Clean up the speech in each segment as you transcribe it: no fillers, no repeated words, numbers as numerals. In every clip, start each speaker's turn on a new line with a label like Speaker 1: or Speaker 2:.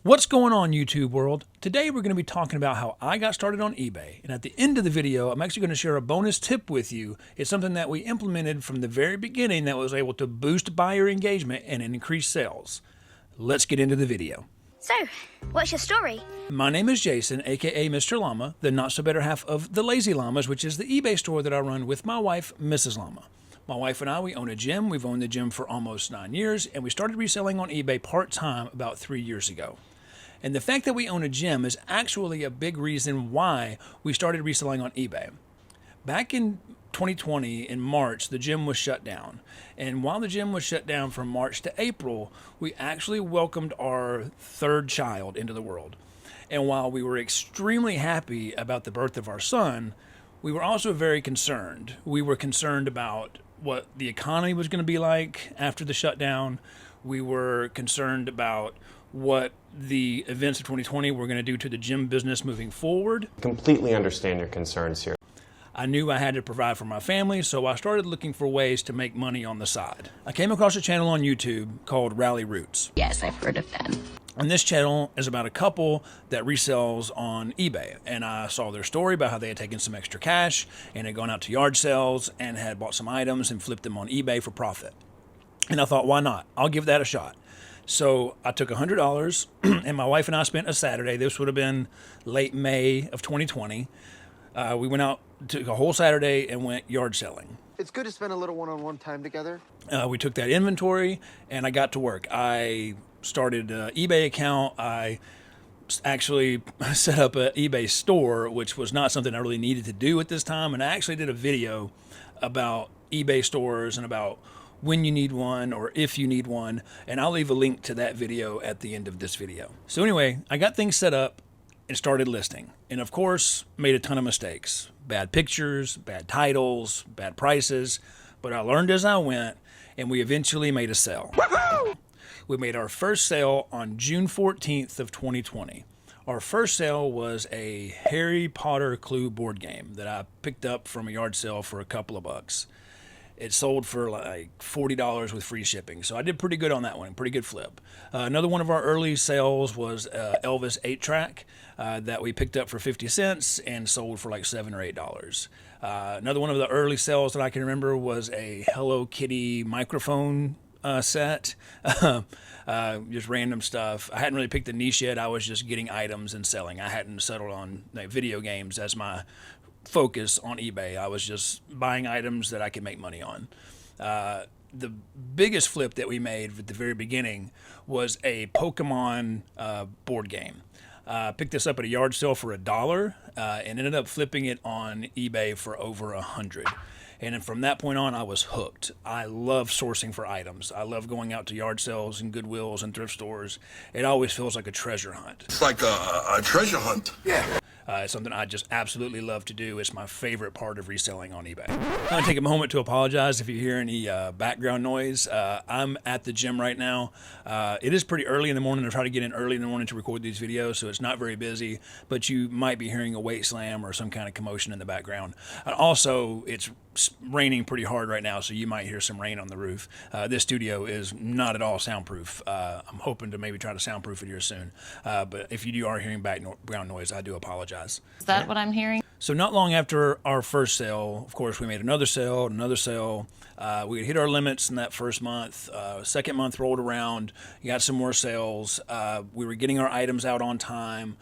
Speaker 1: What's going on, YouTube world? Today we're going to be talking about how I got started on eBay. And at the end of the video, I'm actually going to share a bonus tip with you. It's something that we implemented from the very beginning that was able to boost buyer engagement and increase sales. Let's get into the video.
Speaker 2: So, what's your story?
Speaker 1: My name is Jason, aka Mr. Llama, the not-so-better half of The Lazy Llamas, which is the eBay store that I run with my wife, Mrs. Llama. My wife and I, we own a gym. We've owned the gym for almost 9 years, and we started reselling on eBay part-time about 3 years ago. And the fact that we own a gym is actually a big reason why we started reselling on eBay. Back in 2020, in March, the gym was shut down. And while the gym was shut down from March to April, we actually welcomed our third child into the world. And while we were extremely happy about the birth of our son, we were also very concerned. We were concerned about what the economy was going to be like after the shutdown. We were concerned about what the events of 2020 were going to do to the gym business moving forward.
Speaker 3: Completely understand your concerns here.
Speaker 1: I knew I had to provide for my family, so I started looking for ways to make money on the side. I came across a channel on YouTube called Rally Roots.
Speaker 2: Yes, I've heard of them.
Speaker 1: And this channel is about a couple that resells on eBay. And I saw their story about how they had taken some extra cash and had gone out to yard sales and had bought some items and flipped them on eBay for profit. And I thought, why not? I'll give that a shot. So I took $100 and my wife and I spent a Saturday. This would have been late May of 2020. We went out, took a whole Saturday and went yard selling.
Speaker 4: It's good to spend a little one-on-one time together.
Speaker 1: We took that inventory and I got to work. I started an eBay account. I actually set up an eBay store, which was not something I really needed to do at this time. And I actually did a video about eBay stores and about when you need one or if you need one, and I'll leave a link to that video at the end of this video. So anyway, I got things set up and started listing, and of course made a ton of mistakes. Bad pictures, bad titles, bad prices, but I learned as I went, and we eventually made a sale. Woo-hoo! We made our first sale on June 14th of 2020. Our first sale was a Harry Potter Clue board game that I picked up from a yard sale for a couple of bucks. It sold for like $40 with free shipping. So I did pretty good on that one, pretty good flip. Another one of our early sales was Elvis 8-track that we picked up for 50 cents and sold for like $7 or $8. Another one of the early sales that I can remember was a Hello Kitty microphone set. Just random stuff. I hadn't really picked the niche yet. I was just getting items and selling. I hadn't settled on like video games as my focus on eBay. I was just buying items that I could make money on. The biggest flip that we made at the very beginning was a Pokemon board game. Picked this up at a yard sale for $1 and ended up flipping it on eBay for over $100. And then from that point on, I was hooked. I love sourcing for items. I love going out to yard sales and Goodwills and thrift stores. It always feels like a treasure hunt.
Speaker 5: It's like a treasure hunt. Yeah.
Speaker 1: It's something I just absolutely love to do. It's my favorite part of reselling on eBay. I'm going to take a moment to apologize if you hear any background noise. I'm at the gym right now. It is pretty early in the morning. I try to get in early in the morning to record these videos, so it's not very busy, but you might be hearing a weight slam or some kind of commotion in the background. Also, it's raining pretty hard right now, so you might hear some rain on the roof. This studio is not at all soundproof. I'm hoping to maybe try to soundproof it here soon. But if you are hearing background noise, I do apologize.
Speaker 6: Is that what I'm hearing?
Speaker 1: So not long after our first sale, of course, we made another sale, we had hit our limits in that first month. Second month rolled around, got some more sales. We were getting our items out on time.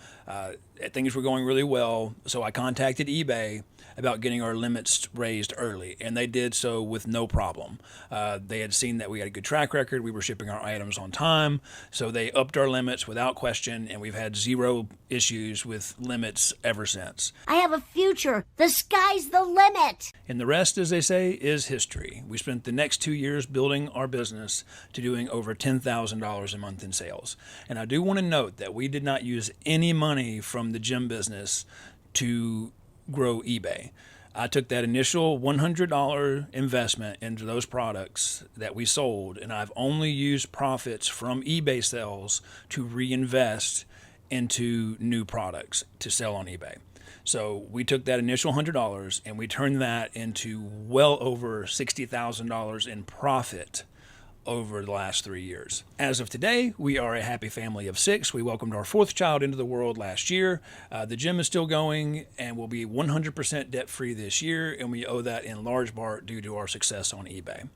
Speaker 1: Things were going really well. So I contacted eBay about getting our limits raised early, and they did so with no problem. They had seen that we had a good track record. We were shipping our items on time, so they upped our limits without question, and we've had zero issues with limits ever since.
Speaker 7: I have a future. The sky's the limit.
Speaker 1: And the rest, as they say, is history. We spent the next 2 years building our business to doing over $10,000 a month in sales. And I do want to note that we did not use any money from the gym business to grow eBay. I took that initial $100 investment into those products that we sold, and I've only used profits from eBay sales to reinvest into new products to sell on eBay. So we took that initial $100 and we turned that into well over $60,000 in profit over the last 3 years. As of today, we are a happy family of 6. We welcomed our 4th child into the world last year. The gym is still going and will be 100% debt-free this year, and we owe that in large part due to our success on eBay.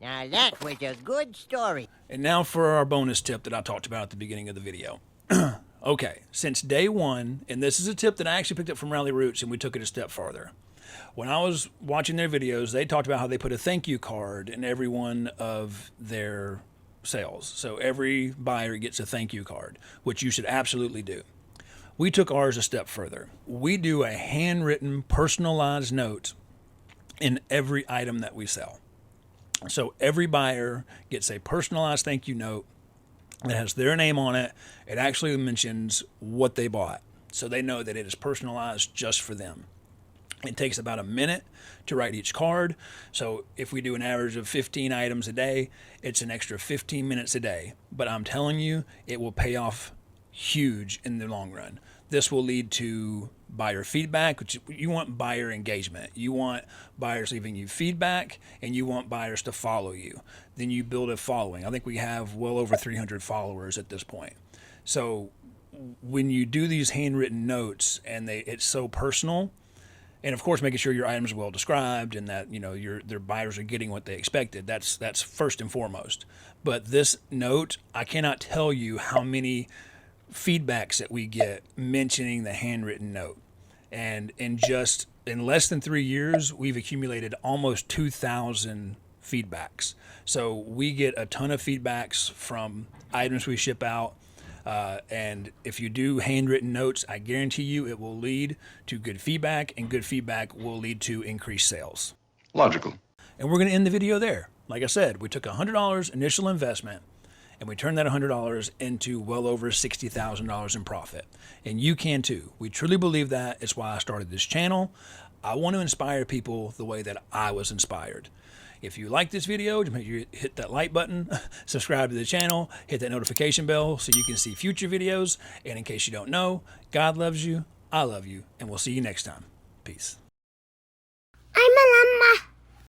Speaker 6: Now that was a good story.
Speaker 1: And now for our bonus tip that I talked about at the beginning of the video. Okay, since day one, and this is a tip that I actually picked up from Rally Roots, and we took it a step farther. When I was watching their videos, they talked about how they put a thank you card in every one of their sales. So every buyer gets a thank you card, which you should absolutely do. We took ours a step further. We do a handwritten, personalized note in every item that we sell. So every buyer gets a personalized thank you note that has their name on it. It actually mentions what they bought, so they know that it is personalized just for them. It takes about a minute to write each card. So if we do an average of 15 items a day, it's an extra 15 minutes a day. But I'm telling you, it will pay off huge in the long run. This will lead to buyer feedback, which you want buyer engagement. You want buyers leaving you feedback, and you want buyers to follow you. Then you build a following. I think we have well over 300 followers at this point. So when you do these handwritten notes and it's so personal, and of course making sure your items are well described and that their buyers are getting what they expected. That's first and foremost. But this note, I cannot tell you how many feedbacks that we get mentioning the handwritten note. And in less than 3 years, we've accumulated almost 2,000 feedbacks. So we get a ton of feedbacks from items we ship out. And if you do handwritten notes, I guarantee you it will lead to good feedback, and good feedback will lead to increased sales.
Speaker 5: Logical.
Speaker 1: And we're going to end the video there. Like I said, we took a $100 initial investment, and we turned that $100 into well over $60,000 in profit. And you can too. We truly believe that. It's why I started this channel. I want to inspire people the way that I was inspired. If you like this video, just make sure you hit that like button, subscribe to the channel, hit that notification bell so you can see future videos. And in case you don't know, God loves you, I love you, and we'll see you next time. Peace.